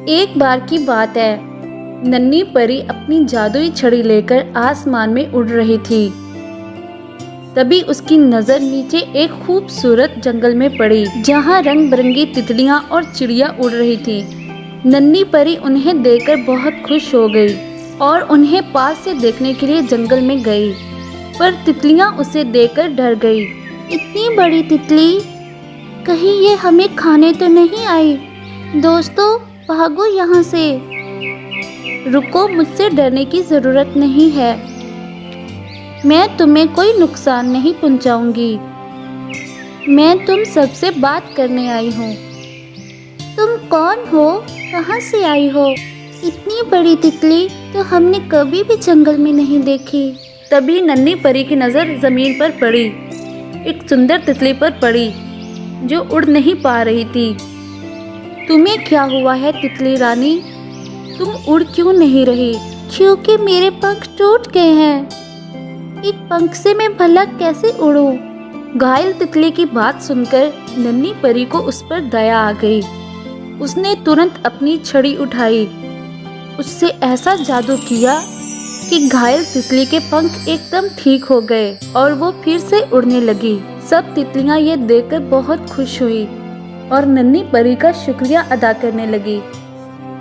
एक बार की बात है, नन्ही परी अपनी जादुई छड़ी लेकर आसमान में उड़ रही थी। तभी उसकी नजर नीचे एक खूबसूरत जंगल में पड़ी, जहाँ रंग बिरंगी तितलियां और चिड़िया उड़ रही थी। नन्ही परी उन्हें देखकर बहुत खुश हो गई और उन्हें पास से देखने के लिए जंगल में गई, पर तितलियां उसे देखकर डर गई। इतनी बड़ी तितली, कहीं ये हमें खाने तो नहीं आई? दोस्तों, भागो यहाँ से। रुको, मुझसे डरने की जरूरत नहीं है, मैं तुम्हें कोई नुकसान नहीं पहुंचाऊंगी। मैं तुम सबसे बात करने आई हूँ। तुम कौन हो? कहाँ से आई हो? इतनी बड़ी तितली तो हमने कभी भी जंगल में नहीं देखी। तभी नन्ही परी की नज़र जमीन पर पड़ी, एक सुंदर तितली पर पड़ी जो उड़ नहीं पा रही थी। तुम्हें क्या हुआ है तितली रानी? तुम उड़ क्यों नहीं रही? क्योंकि मेरे पंख टूट गए हैं। एक पंख से मैं भला कैसे उड़ूं? घायल तितली की बात सुनकर नन्ही परी को उस पर दया आ गई। उसने तुरंत अपनी छड़ी उठाई, उससे ऐसा जादू किया कि घायल तितली के पंख एकदम ठीक हो गए और वो फिर से उड़ने लगी। सब तितलियां ये देखकर बहुत खुश हुई और नन्ही परी का शुक्रिया अदा करने लगी।